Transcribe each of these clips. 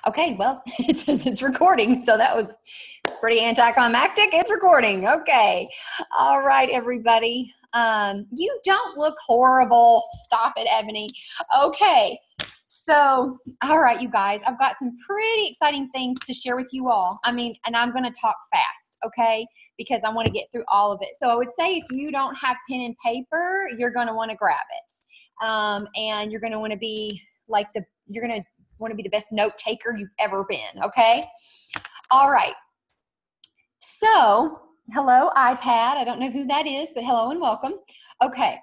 Okay, well, it says it's recording, so that was pretty anticlimactic. It's recording. Okay. All right, everybody. You don't look horrible. Stop it, Ebony. Okay. So, all right, you guys, I've got some pretty exciting things to share with you all. And I'm going to talk fast, okay, because I want to get through all of it. So I would say if you don't have pen and paper, you're going to want to grab it. And you're going to want to be the best note taker you've ever been, okay? All right. So, hello, iPad. I don't know who that is, but hello and welcome. Okay.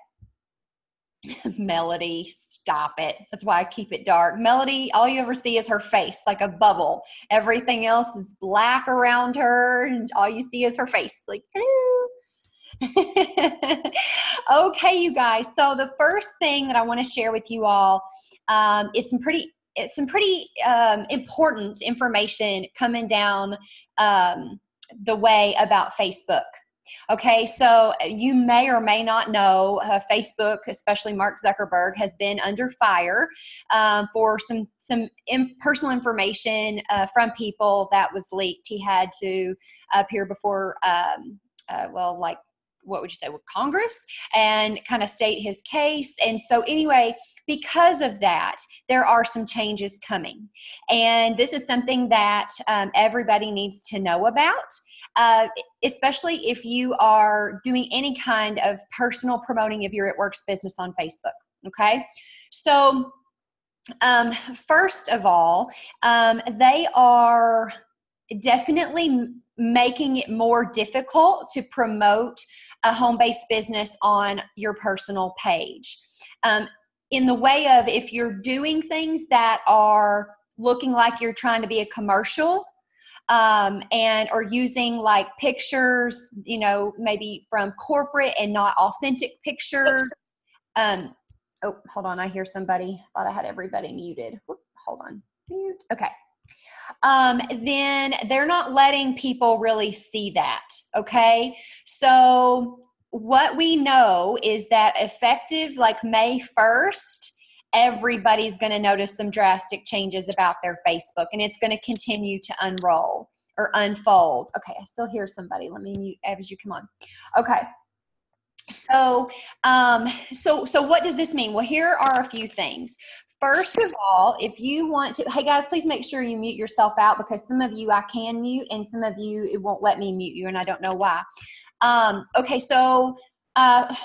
Melody, stop it. That's why I keep it dark. Melody, all you ever see is her face, like a bubble. Everything else is black around her, and all you see is her face. Like, hello. Okay, you guys. So the first thing that I want to share with you all is some pretty important information coming down the way about Facebook. Okay, so you may or may not know Facebook, especially Mark Zuckerberg, has been under fire for some personal information from people that was leaked. He had to appear before, what would you say, with Congress and kind of state his case. And so anyway, because of that, there are some changes coming. And this is something that everybody needs to know about, especially if you are doing any kind of personal promoting of your It Works business on Facebook. Okay. So first of all, they are definitely making it more difficult to promote a home-based business on your personal page. In the way of, if you're doing things that are looking like you're trying to be a commercial, or using like pictures, maybe from corporate and not authentic pictures. Oh, hold on. I hear somebody. Thought I had everybody muted. Whoop, hold on. Mute. Okay. Then they're not letting people really see that. Okay. So what we know is that effective like May 1st, everybody's going to notice some drastic changes about their Facebook, and it's going to continue to unfold. Okay. I still hear somebody. Let me mute as you come on. Okay. So what does this mean? Well, here are a few things. First of all, if you want to, hey guys, please make sure you mute yourself out, because some of you I can mute and some of you it won't let me mute you, and I don't know why. Okay, so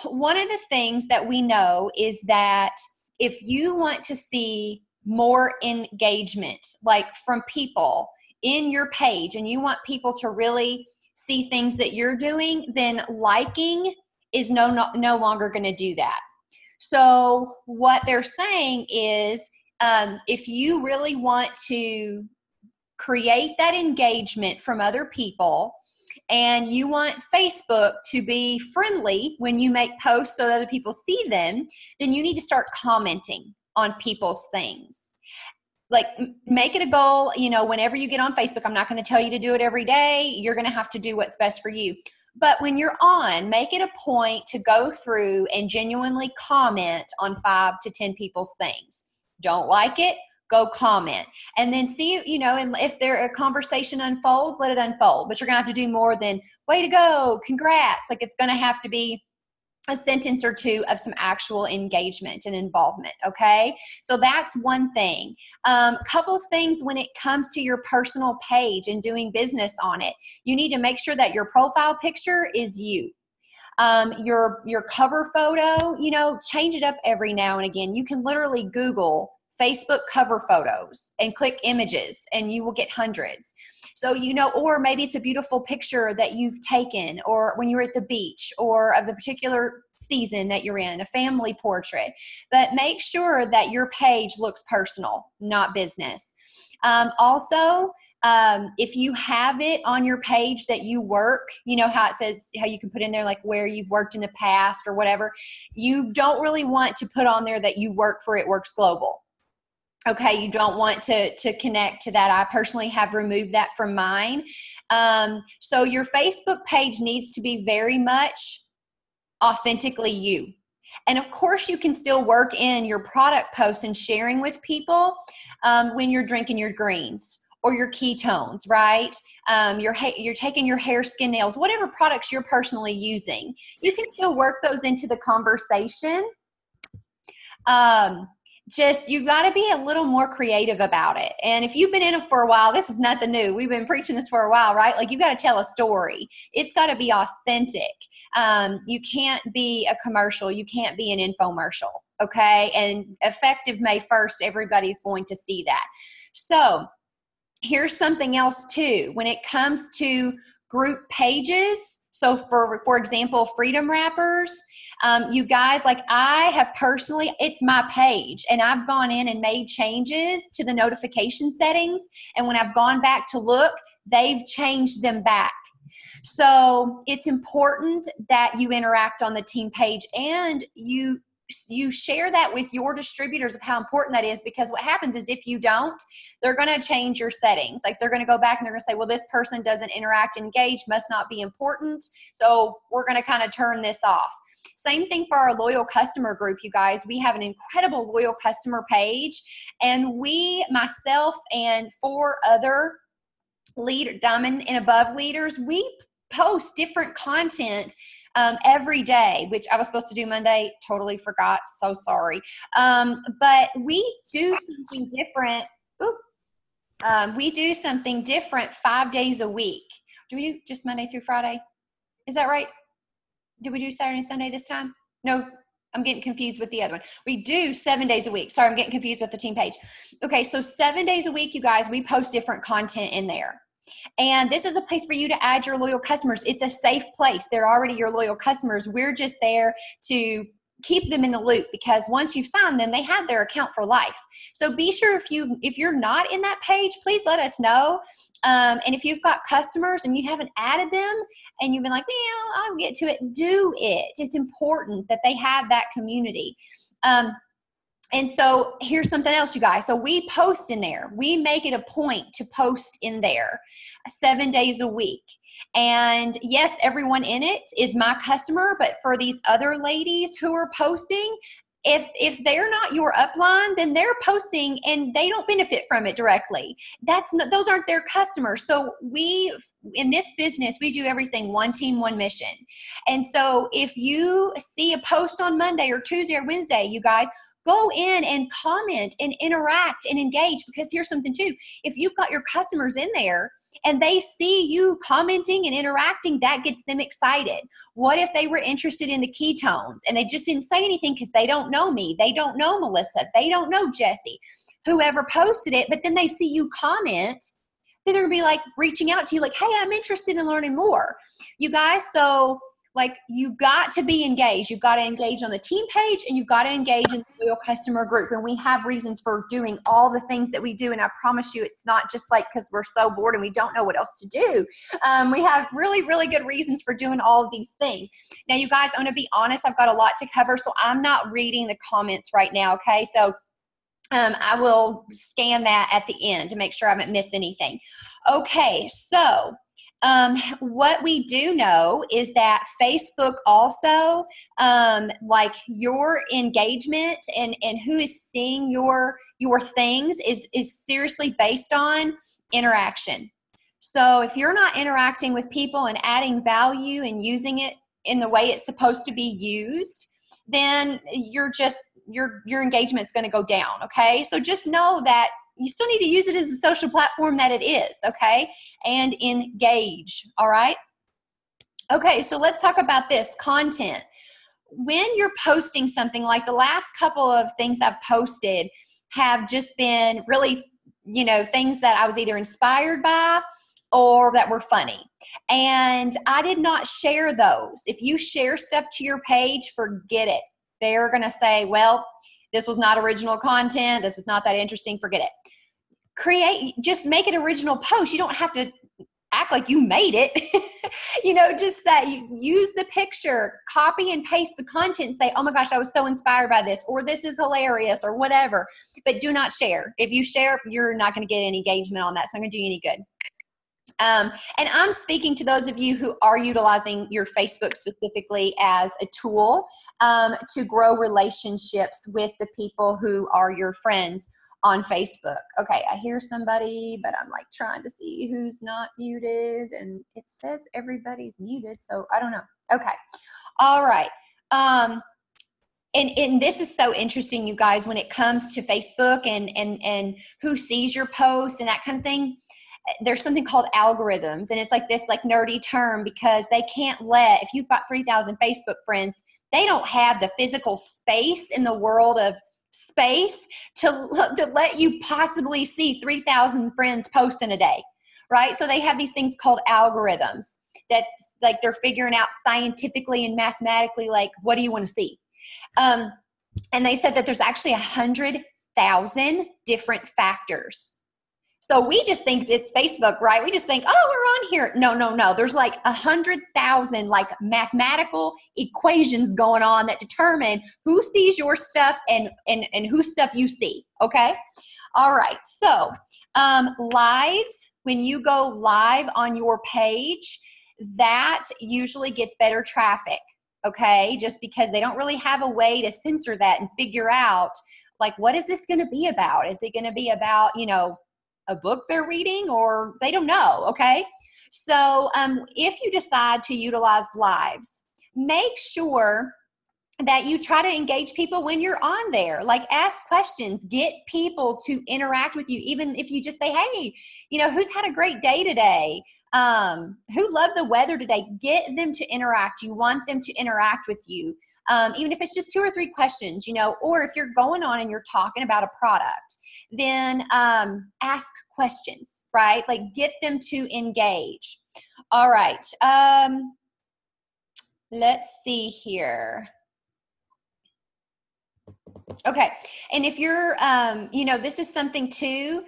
one of the things that we know is that if you want to see more engagement, like from people in your page, and you want people to really see things that you're doing, then liking is no longer going to do that. So what they're saying is, if you really want to create that engagement from other people, and you want Facebook to be friendly when you make posts so that other people see them, then you need to start commenting on people's things. Like, make it a goal, whenever you get on Facebook. I'm not going to tell you to do it every day. You're going to have to do what's best for you. But when you're on, make it a point to go through and genuinely comment on 5 to 10 people's things. Don't like it? Go comment. And then see, and if a conversation unfolds, let it unfold. But you're going to have to do more than, way to go, congrats. Like, it's going to have to be a sentence or two of some actual engagement and involvement. Okay. So that's one thing. Couple things when it comes to your personal page and doing business on it, you need to make sure that your profile picture is you. Your cover photo, change it up every now and again. You can literally Google Facebook cover photos and click images, and you will get hundreds. So, or maybe it's a beautiful picture that you've taken, or when you were at the beach, or of the particular season that you're in, a family portrait. But make sure that your page looks personal, not business. Also, if you have it on your page that you work, how it says, how you can put in there like where you've worked in the past or whatever, you don't really want to put on there that you work for It Works Global. Okay, you don't want to connect to that. I personally have removed that from mine. So your Facebook page needs to be very much authentically you. And of course, you can still work in your product posts and sharing with people when you're drinking your greens or your ketones, right? You're taking your hair, skin, nails, whatever products you're personally using. You can still work those into the conversation. Just, you got to be a little more creative about it. And if you've been in it for a while, this is nothing new. We've been preaching this for a while, right? Like, you got to tell a story. It's got to be authentic. You can't be a commercial. You can't be an infomercial. Okay. And effective May 1st, everybody's going to see that. So here's something else too. When it comes to group pages, so for example, Freedom Wrappers, you guys, like, I have personally, it's my page, and I've gone in and made changes to the notification settings. And when I've gone back to look, they've changed them back. So it's important that you interact on the team page, and you share that with your distributors of how important that is, because what happens is, if you don't, they're going to change your settings. Like, they're going to go back and they're going to say, well, this person doesn't interact, engage, must not be important. So we're going to kind of turn this off. Same thing for our loyal customer group, you guys. We have an incredible loyal customer page, and we, myself and 4 other Diamond and Above leaders, we post different content every day, which I was supposed to do Monday, totally forgot, so sorry. But we do something different. We do something different 5 days a week. Do we do just Monday through Friday? Is that right? Did we do Saturday and Sunday this time? No, I'm getting confused with the other one. We do 7 days a week. Sorry, I'm getting confused with the team page. Okay, so 7 days a week, you guys, we post different content in there. And this is a place for you to add your loyal customers. It's a safe place. They're already your loyal customers. We're just there to keep them in the loop, because once you've signed them, they have their account for life. So be sure, if you're not in that page, please let us know. And if you've got customers and you haven't added them and you've been like, well, I'll get to it, do it. It's important that they have that community. And so here's something else, you guys. So we post in there. We make it a point to post in there 7 days a week. And yes, everyone in it is my customer, but for these other ladies who are posting, if they're not your upline, then they're posting and they don't benefit from it directly. Those aren't their customers. So in this business, we do everything one team, one mission. And so if you see a post on Monday or Tuesday or Wednesday, you guys, go in and comment and interact and engage, because here's something too. If you've got your customers in there and they see you commenting and interacting, that gets them excited. What if they were interested in the ketones and they just didn't say anything because they don't know me, they don't know Melissa, they don't know Jesse, whoever posted it, but then they see you comment, then they're gonna be like reaching out to you like, hey, I'm interested in learning more. You guys, so like, you've got to be engaged. You've got to engage on the team page, and you've got to engage in the loyal customer group. And we have reasons for doing all the things that we do. And I promise you, it's not just like because we're so bored and we don't know what else to do. We have really, really good reasons for doing all of these things. Now, you guys, I'm going to be honest, I've got a lot to cover, so I'm not reading the comments right now, okay? So I will scan that at the end to make sure I haven't missed anything. Okay, so what we do know is that Facebook also, like, your engagement and who is seeing your things is seriously based on interaction. So if you're not interacting with people and adding value and using it in the way it's supposed to be used, then your engagement's going to go down. Okay. So just know that you still need to use it as a social platform that it is, okay? And engage, all right? Okay, so let's talk about this content. When you're posting something, like the last couple of things I've posted have just been really, things that I was either inspired by or that were funny. And I did not share those. If you share stuff to your page, forget it. They're going to say, well, this was not original content. This is not that interesting. Forget it. Just make an original post. You don't have to act like you made it. Just that you use the picture, copy and paste the content and say, oh my gosh, I was so inspired by this, or this is hilarious, or whatever. But do not share. If you share, you're not going to get any engagement on that. So I'm going to do you any good. And I'm speaking to those of you who are utilizing your Facebook specifically as a tool to grow relationships with the people who are your friends on Facebook. Okay, I hear somebody, but I'm like trying to see who's not muted, and it says everybody's muted, so I don't know. Okay, all right. And this is so interesting, you guys, when it comes to Facebook and who sees your posts and that kind of thing. There's something called algorithms, and it's like this like nerdy term because they can't let, if you've got 3,000 Facebook friends, they don't have the physical space in the world of space to let you possibly see 3,000 friends post in a day, right? So they have these things called algorithms that like they're figuring out scientifically and mathematically, like, what do you want to see? And they said that there's actually 100,000 different factors. So we just think it's Facebook, right? We just think, oh, we're on here. No. There's like 100,000 like mathematical equations going on that determine who sees your stuff and whose stuff you see. Okay. All right. So lives, when you go live on your page, that usually gets better traffic. Okay. Just because they don't really have a way to censor that and figure out like, what is this going to be about? Is it going to be about, a book they're reading, or they don't know, okay? So if you decide to utilize lives, make sure that you try to engage people when you're on there. Like, ask questions, get people to interact with you, even if you just say, hey, who's had a great day today? Who loved the weather today? Get them to interact. You want them to interact with you. Even if it's just 2 or 3 questions, or if you're going on and you're talking about a product, then ask questions, right? Like, get them to engage. All right. Let's see here. Okay. And if you're, this is something too,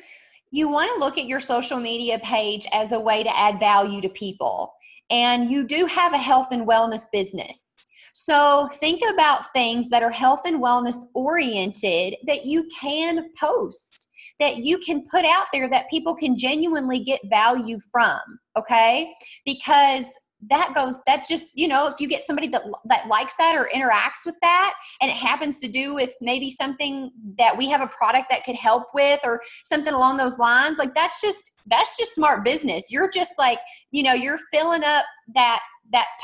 you want to look at your social media page as a way to add value to people. And you do have a health and wellness business. So think about things that are health and wellness oriented that you can post, that you can put out there that people can genuinely get value from, okay? Because that's just, if you get somebody that likes that or interacts with that, and it happens to do with maybe something that we have a product that could help with or something along those lines, like that's just smart business. You're just like, you're filling up that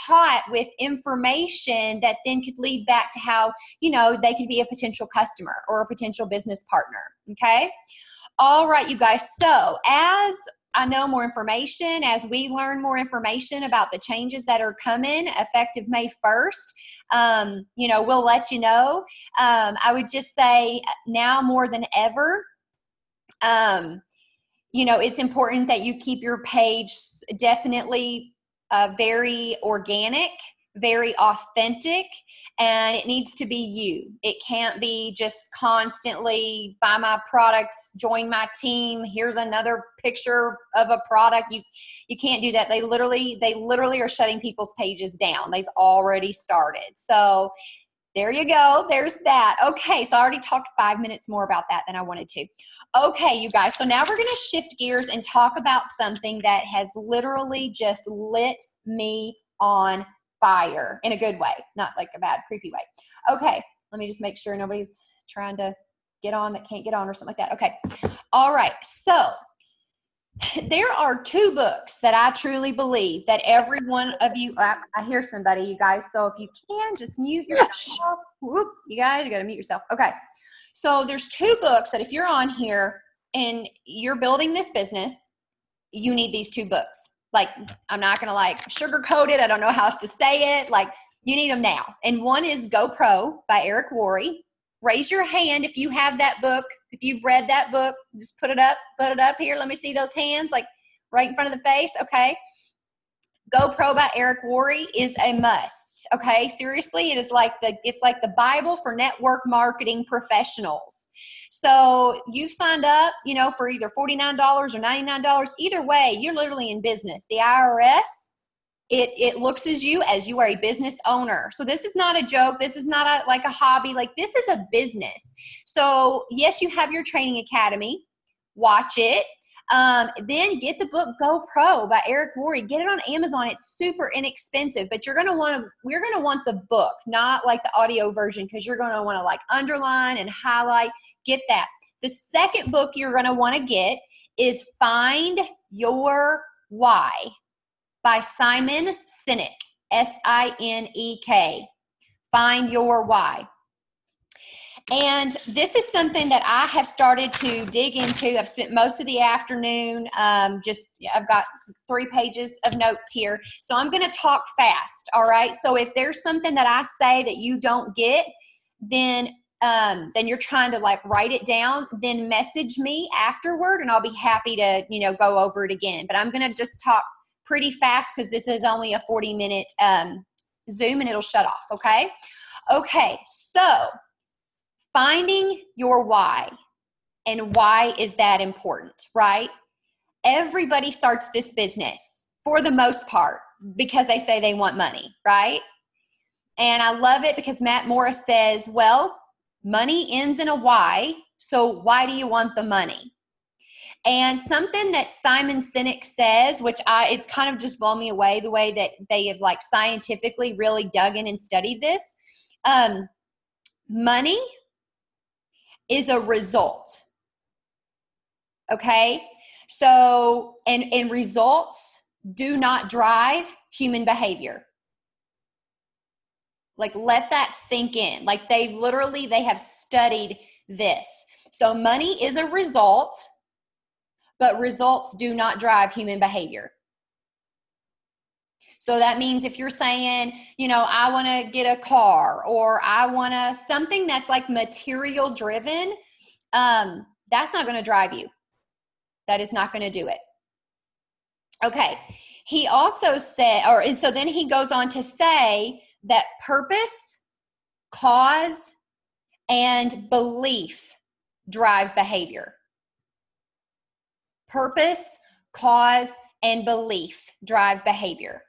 pot with information that then could lead back to how, they could be a potential customer or a potential business partner. Okay. All right, you guys. So as I know more information, as we learn more information about the changes that are coming effective May 1st, we'll let you know. I would just say now more than ever, it's important that you keep your page definitely very organic, very authentic, and it needs to be you. It can't be just constantly buy my products, join my team, here's another picture of a product. You can't do that. They literally are shutting people's pages down. They've already started. So there you go. There's that. Okay, so I already talked 5 minutes more about that than I wanted to. Okay, you guys, so now we're going to shift gears and talk about something that has literally just lit me on fire in a good way, not like a bad, creepy way. Okay, let me just make sure nobody's trying to get on that can't get on or something like that. Okay, all right, so there are 2 books that I truly believe that every one of you, I hear somebody, you guys, so if you can, just mute yourself. Whoop, you guys, you got to mute yourself. Okay, so there's 2 books that if you're on here and you're building this business, you need these 2 books. Like, I'm not going to sugarcoat it. I don't know how else to say it. Like, you need them now. And one is Go Pro by Eric Worre. Raise your hand if you have that book. If you've read that book, just put it up here. Let me see those hands, like right in front of the face. Okay. Go Pro by Eric Worre is a must. Okay. Seriously, it's like the Bible for network marketing professionals. So you've signed up, for either $49 or $99. Either way, you're literally in business. The IRS, it looks as you are a business owner. So this is not a joke. This is not a hobby. Like, this is a business. So yes, you have your training academy. Watch it. Then get the book Go Pro by Eric Worre. Get it on Amazon. It's super inexpensive, but we're going to want the book, not like the audio version, because you're going to want to like underline and highlight. Get that. The second book you're going to want to get is Find Your Why by Simon Sinek, Sinek. Find Your Why. And this is something that I have started to dig into. I've spent most of the afternoon, I've got 3 pages of notes here. So I'm going to talk fast, all right? So if there's something that I say that you don't get, then you're trying to like write it down, then message me afterward and I'll be happy to, go over it again. But I'm going to just talk pretty fast because this is only a 40-minute Zoom and it'll shut off, okay? Okay, so finding your why, and why is that important, right? Everybody starts this business for the most part because they say they want money, right? And I love it because Matt Morris says, well, money ends in a why, so why do you want the money? And something that Simon Sinek says, which it's kind of just blown me away the way that they have like scientifically really dug in and studied this. Money is a result. Okay? So, and results do not drive human behavior. Like, let that sink in. Like, they have studied this. So money is a result, but results do not drive human behavior. So that means if you're saying, I want to get a car, or I want to, something that's like material driven, that's not going to drive you. That is not going to do it. Okay. He also said, and so then he goes on to say that purpose, cause, and belief drive behavior. Purpose, cause, and belief drive behavior.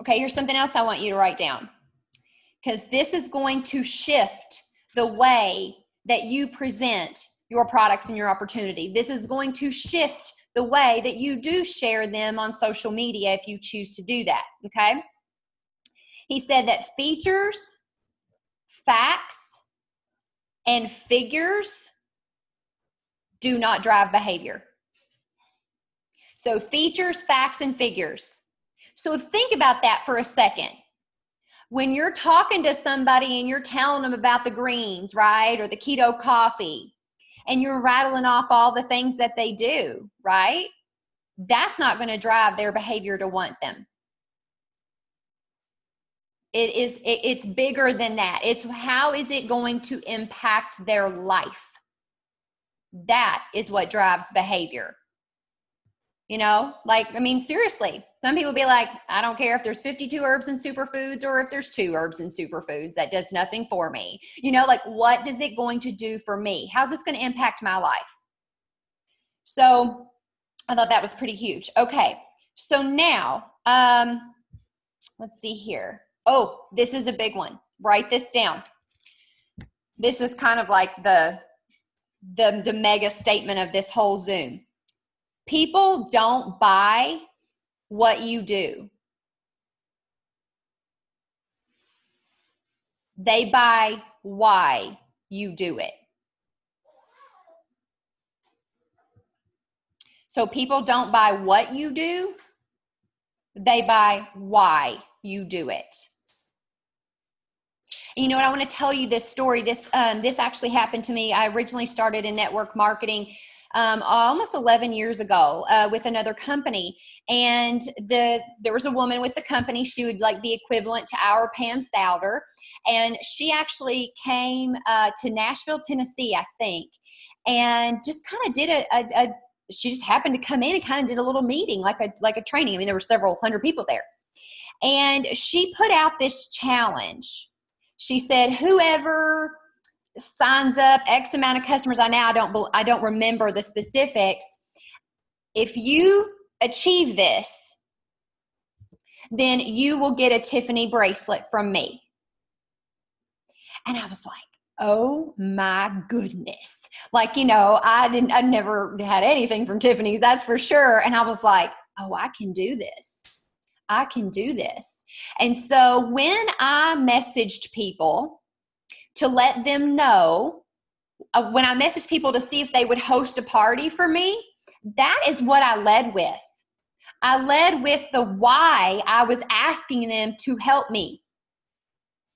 Okay, here's something else I want you to write down, because this is going to shift the way that you present your products and your opportunity. This is going to shift the way that you do share them on social media if you choose to do that, okay? He said that features, facts, and figures do not drive behavior. So features, facts, and figures. So think about that for a second. When you're talking to somebody and you're telling them about the greens, right, or the keto coffee, and you're rattling off all the things that they do, right, that's not going to drive their behavior to want them. It's bigger than that. It's how is it going to impact their life? That is what drives behavior. Seriously, some people be like, I don't care if there's 52 herbs and superfoods or if there's 2 herbs and superfoods, that does nothing for me. What is it going to do for me? How's this going to impact my life? So I thought that was pretty huge. Okay. So now, let's see here. Oh, this is a big one. Write this down. This is kind of like the mega statement of this whole Zoom. People don't buy what you do. They buy why you do it. So people don't buy what you do. They buy why you do it. You know what? I want to tell you this story. This actually happened to me. I originally started in network marketing almost 11 years ago with another company. And there was a woman with the company. She would like be equivalent to our Pam Souder. And she actually came to Nashville, Tennessee, I think, and just kind of did she just happened to come in and kind of did a little meeting, like a training. I mean, there were several hundred people there. And she put out this challenge. She said, whoever signs up X amount of customers, I don't remember the specifics. If you achieve this, then you will get a Tiffany bracelet from me. And I was like, Oh my goodness. Like, I never had anything from Tiffany's, that's for sure. And I was like, oh, I can do this. I can do this. And so when I messaged people to let them know, when I messaged people to see if they would host a party for me, that is what I led with. I led with the why I was asking them to help me.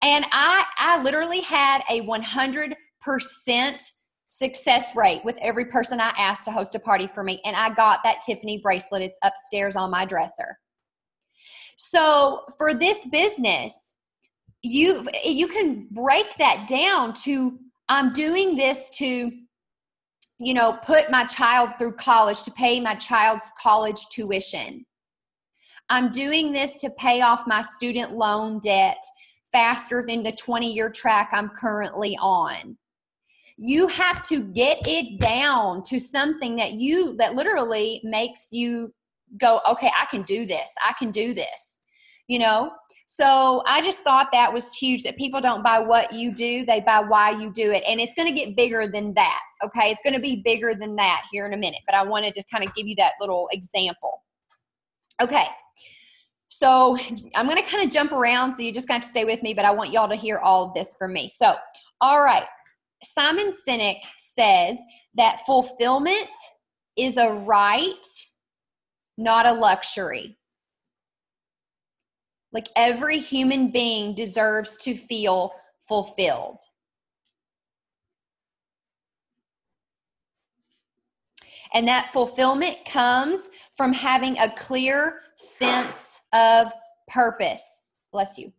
And I literally had a 100% success rate with every person I asked to host a party for me. And I got that Tiffany bracelet. It's upstairs on my dresser. So for this business, you can break that down to, I'm doing this to, put my child through college, to pay my child's college tuition. I'm doing this to pay off my student loan debt faster than the 20-year track I'm currently on. You have to get it down to something that literally makes you go, okay, I can do this. I can do this, So I just thought that was huge, that people don't buy what you do, they buy why you do it. And it's going to get bigger than that. Okay. It's going to be bigger than that here in a minute, but I wanted to kind of give you that little example. Okay. So I'm going to kind of jump around, so you just got to stay with me, but I want y'all to hear all of this from me. So, all right. Simon Sinek says that fulfillment is a right, not a luxury. Like, every human being deserves to feel fulfilled. And that fulfillment comes from having a clear sense of purpose. Bless you.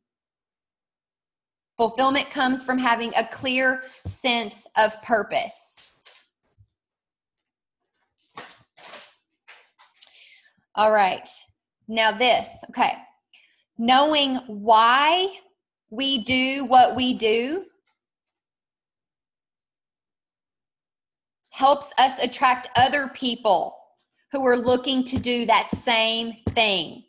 Fulfillment comes from having a clear sense of purpose. All right. Now this, okay. Knowing why we do what we do helps us attract other people who are looking to do that same thing.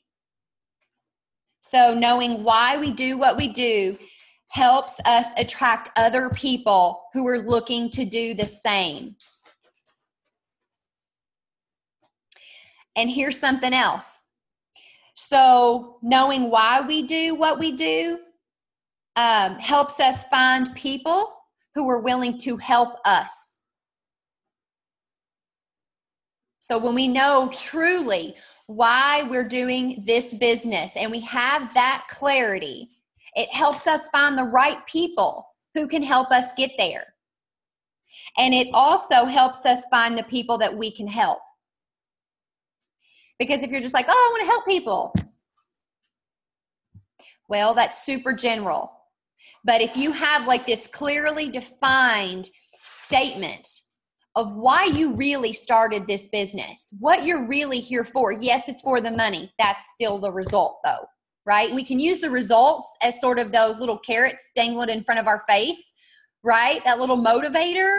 So knowing why we do what we do helps us attract other people who are looking to do the same. And here's something else. So knowing why we do what we do helps us find people who are willing to help us. So when we know truly why we're doing this business and we have that clarity, it helps us find the right people who can help us get there. And it also helps us find the people that we can help. Because if you're just like, oh, I want to help people, well, that's super general. But if you have like this clearly defined statement of why you really started this business, what you're really here for. Yes, it's for the money. That's still the result though, right? We can use the results as sort of those little carrots dangling in front of our face, right? That little motivator,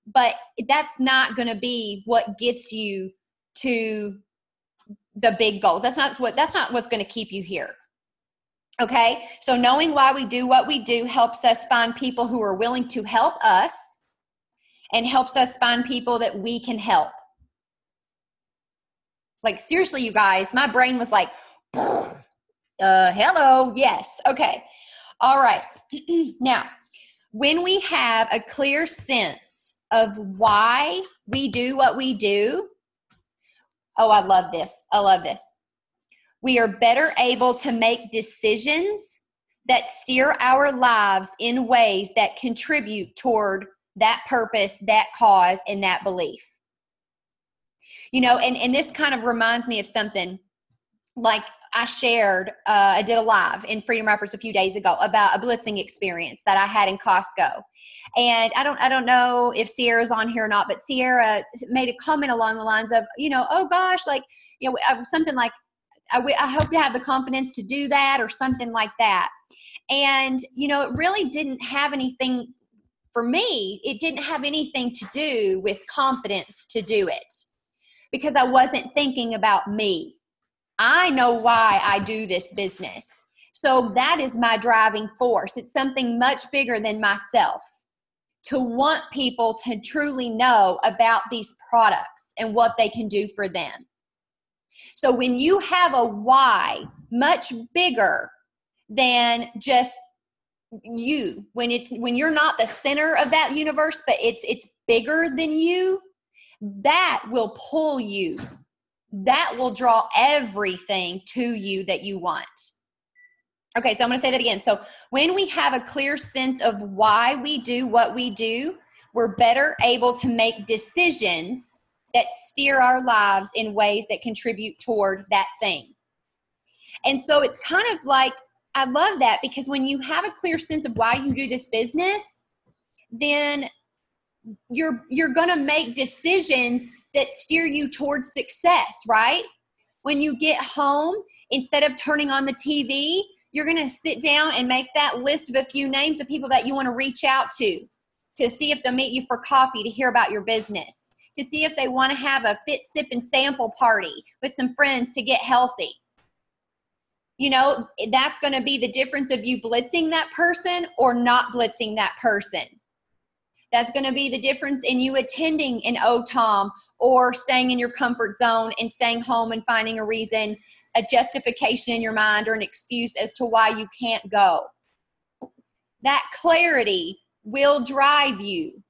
but that's not going to be what gets you to the big goal. That's not what's going to keep you here. Okay. So knowing why we do what we do helps us find people who are willing to help us, and helps us find people that we can help. Like, seriously, you guys, my brain was like, hello, yes, okay. All right. Now, when we have a clear sense of why we do what we do, oh, I love this. I love this. We are better able to make decisions that steer our lives in ways that contribute toward that purpose, that cause, and that belief. And this kind of reminds me of something like I shared, I did a live in Freedom Rappers a few days ago about a blitzing experience that I had in Costco. And I don't know if Sierra's on here or not, but Sierra made a comment along the lines of, oh gosh, like, something like, I hope to have the confidence to do that, or something like that. And, it really didn't have anything. For me, it didn't have anything to do with confidence to do it, because I wasn't thinking about me. I know why I do this business. So that is my driving force. It's something much bigger than myself. to want people to truly know about these products and what they can do for them. So when you have a why much bigger than just you, when you're not the center of that universe, but it's bigger than you, that will pull you. That will draw everything to you that you want. Okay, so I'm going to say that again. So when we have a clear sense of why we do what we do, we're better able to make decisions that steer our lives in ways that contribute toward that thing. And so it's kind of like, I love that, because when you have a clear sense of why you do this business, then you're going to make decisions that steer you towards success, right? When you get home, instead of turning on the TV, you're going to sit down and make that list of a few names of people that you want to reach out to see if they'll meet you for coffee, to hear about your business, to see if they want to have a fit, sip, and sample party with some friends to get healthy. You know, that's going to be the difference of you blitzing that person or not blitzing that person. That's going to be the difference in you attending an OTOM or staying in your comfort zone and staying home and finding a reason, a justification in your mind or an excuse as to why you can't go. That clarity will drive you.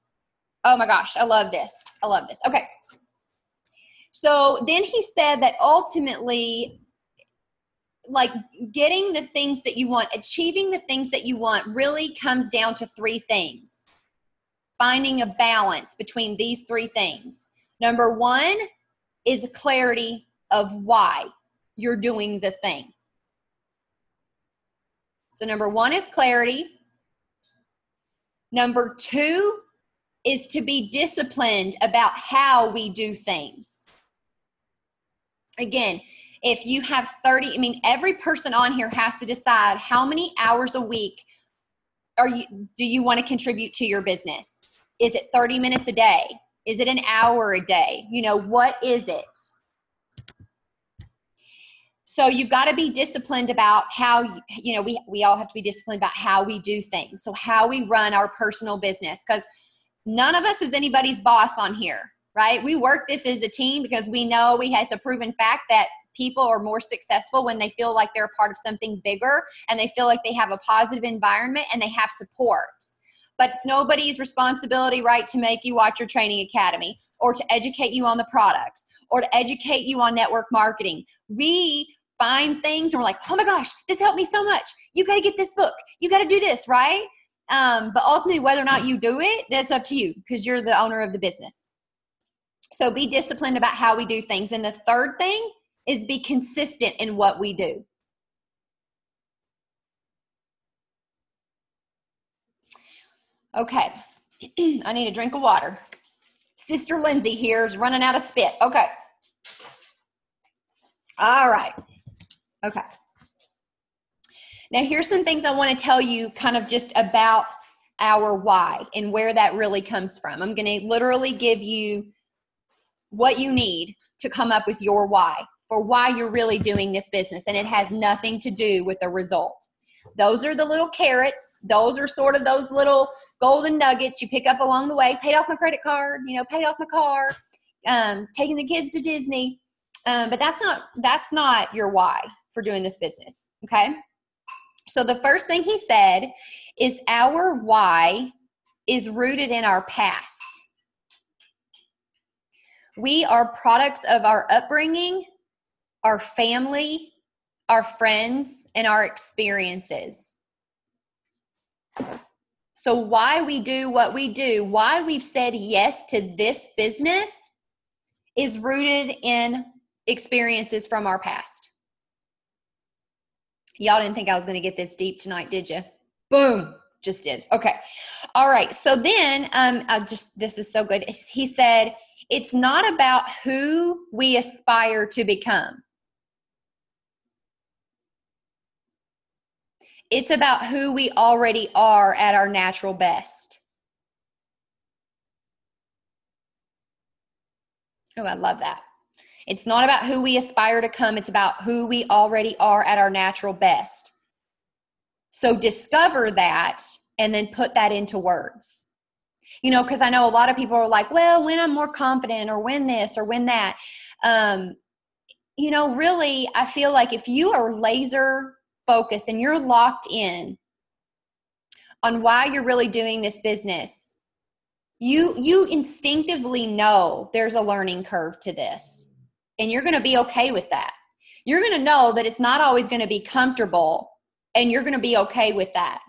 Oh my gosh, I love this. I love this. Okay. So then he said that ultimately, like, getting the things that you want, achieving the things that you want really comes down to three things. Finding a balance between these three things. Number one is clarity of why you're doing the thing. So number one is clarity. Number two is to be disciplined about how we do things. Again, if you have 30, every person on here has to decide how many hours a week do you want to contribute to your business? Is it 30 minutes a day? Is it an hour a day? You know, what is it? So you've got to be disciplined about how, we all have to be disciplined about how we do things. So how we run our personal business, because none of us is anybody's boss on here, right? We work this as a team because we know it's a proven fact that people are more successful when they feel like they're a part of something bigger and they feel like they have a positive environment and they have support. But it's nobody's responsibility, right, to make you watch your training academy or to educate you on the products or to educate you on network marketing. We find things and we're like, oh my gosh, this helped me so much. You got to get this book. You got to do this, right? But ultimately, whether or not you do it, that's up to you because you're the owner of the business. So be disciplined about how we do things. And the third thing is be consistent in what we do. Okay, I need a drink of water. Sister Lindsay here is running out of spit. Okay. All right. Okay. Now here's some things I want to tell you kind of just about our why and where that really comes from. I'm going to literally give you what you need to come up with your why, for why you're really doing this business. And it has nothing to do with the result. Those are the little carrots. Those are sort of those little golden nuggets you pick up along the way. Paid off my credit card, paid off my car, taking the kids to Disney. But that's not your why for doing this business. Okay. So the first thing he said is our why is rooted in our past. We are products of our upbringing, our family, our friends, and our experiences. So why we do what we do, why we've said yes to this business is rooted in experiences from our past. Y'all didn't think I was going to get this deep tonight, did you? Boom. Just did. Okay. All right. So then, this is so good. He said, it's not about who we aspire to become. It's about who we already are at our natural best. Oh, I love that. It's not about who we aspire to become. It's about who we already are at our natural best. So discover that and then put that into words. You know, because I know a lot of people are like, well, when I'm more confident or when this or when that. You know, really, I feel like if you are laser focused and you're locked in on why you're really doing this business, you instinctively know there's a learning curve to this, and you're going to be okay with that. You're going to know that it's not always going to be comfortable, and you're going to be okay with that.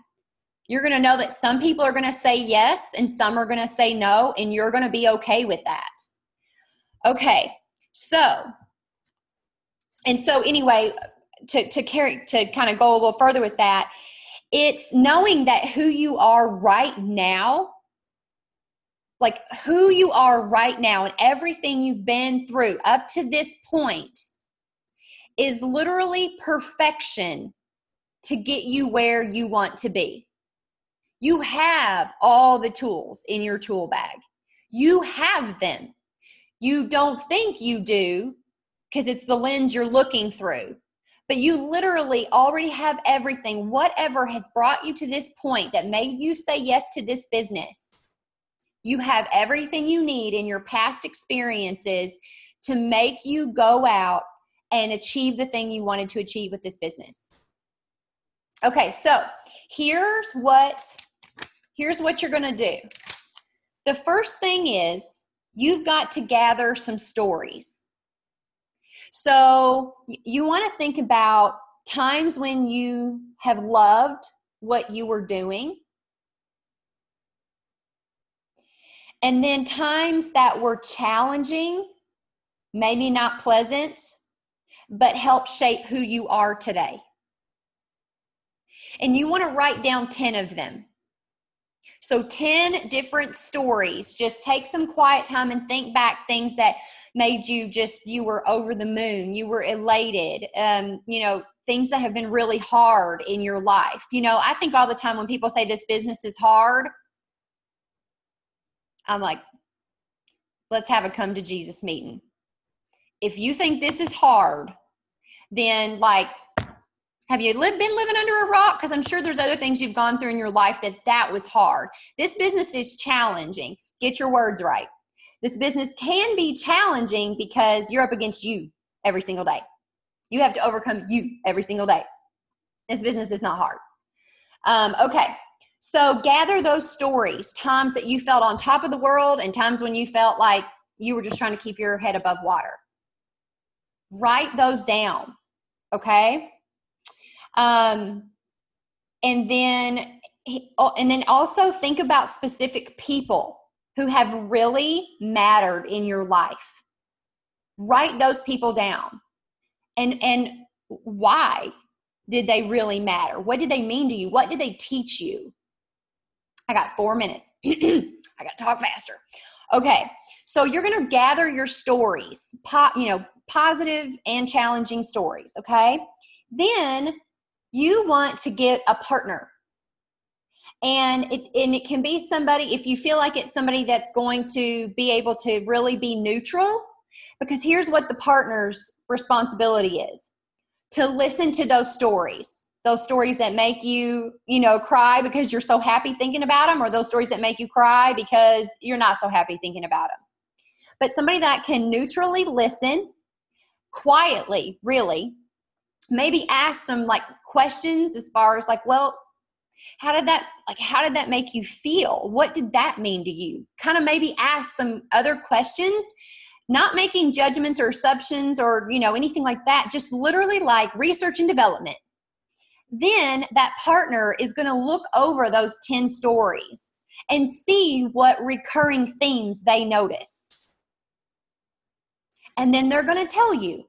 You're going to know that some people are going to say yes and some are going to say no, and you're going to be okay with that. Okay, so anyway, to kind of go a little further with that, it's knowing that who you are right now, like who you are right now and everything you've been through up to this point is literally perfection to get you where you want to be. You have all the tools in your tool bag. You have them. You don't think you do because it's the lens you're looking through. But you literally already have everything. Whatever has brought you to this point that made you say yes to this business, you have everything you need in your past experiences to make you go out and achieve the thing you wanted to achieve with this business. Okay, so here's what you're going to do. The first thing is you've got to gather some stories. So you want to think about times when you have loved what you were doing, and then times that were challenging, maybe not pleasant, but help shape who you are today. And you want to write down 10 of them. So 10 different stories. Just take some quiet time and think back things that made you were over the moon. You were elated. Things that have been really hard in your life. You know, I think all the time when people say this business is hard, I'm like, let's have a come to Jesus meeting. If you think this is hard, then have you been living under a rock? Because I'm sure there's other things you've gone through in your life that was hard. This business is challenging. Get your words right. This business can be challenging because you're up against you every single day. You have to overcome you every single day. This business is not hard. Okay, so gather those stories, times that you felt on top of the world and times when you felt like you were just trying to keep your head above water. Write those down, okay? And then also think about specific people who have really mattered in your life. Write those people down. And why did they really matter? What did they mean to you? What did they teach you? I got 4 minutes. I got to talk faster. Okay. So you're going to gather your stories, positive and challenging stories. Okay. Then you want to get a partner. And it can be somebody, if you feel like it's somebody that's going to be able to really be neutral, because here's what the partner's responsibility is: to listen to those stories that make you, cry because you're so happy thinking about them, or those stories that make you cry because you're not so happy thinking about them. But somebody that can neutrally listen, quietly, really, maybe ask some questions as far as well, how did that make you feel? What did that mean to you? Kind of maybe ask some other questions, not making judgments or assumptions or, anything like that, just literally research and development. Then that partner is going to look over those 10 stories and see what recurring themes they notice. And then they're going to tell you,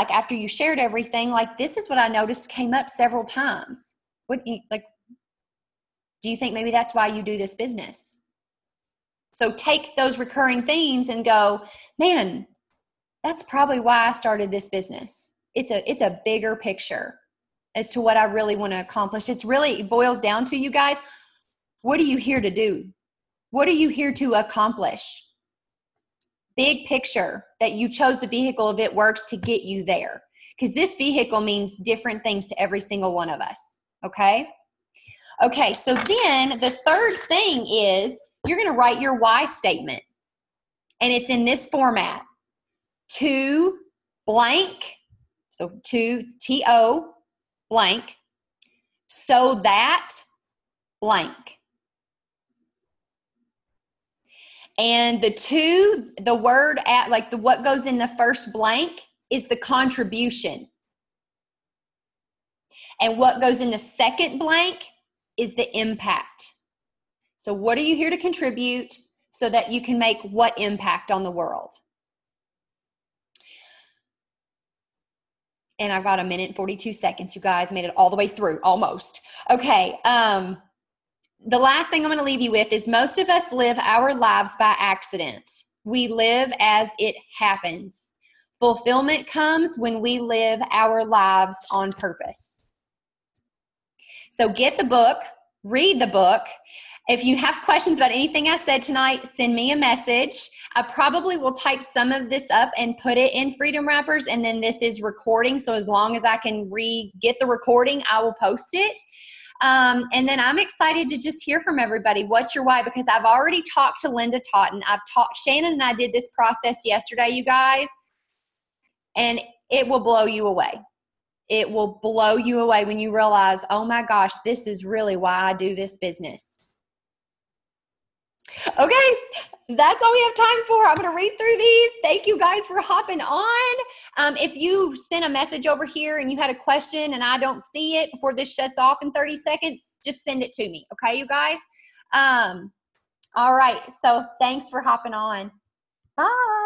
after you shared everything, this is what I noticed came up several times. Do you think maybe that's why you do this business? So take those recurring themes and go, man, that's probably why I started this business. It's a bigger picture as to what I really want to accomplish. It boils down to, you guys, what are you here to do? What are you here to accomplish? Big picture, that you chose the vehicle of It Works to get you there. Because this vehicle means different things to every single one of us. Okay? Okay, so then the third thing is you're going to write your why statement. And it's in this format. To blank, so to T-O blank, so that blank. And the word at like what goes in the first blank is the contribution. And what goes in the second blank is the impact. So what are you here to contribute so that you can make what impact on the world? And I've got 1 minute and 42 seconds. You guys made it all the way through, almost. Okay. The last thing I'm going to leave you with is most of us live our lives by accident. We live as it happens. Fulfillment comes when we live our lives on purpose. So get the book, read the book. If you have questions about anything I said tonight, send me a message. I probably will type some of this up and put it in Freedom Wrappers, and then this is recording. So as long as I can get the recording, I will post it. And then I'm excited to just hear from everybody. What's your why? Because I've already talked to Linda Totten. Shannon and I did this process yesterday, you guys, and it will blow you away. It will blow you away when you realize, oh my gosh, this is really why I do this business. Okay, that's all we have time for. I'm going to read through these. Thank you guys for hopping on. If you sent a message over here and you had a question and I don't see it before this shuts off in 30 seconds, just send it to me. Okay, you guys? All right, so thanks for hopping on. Bye.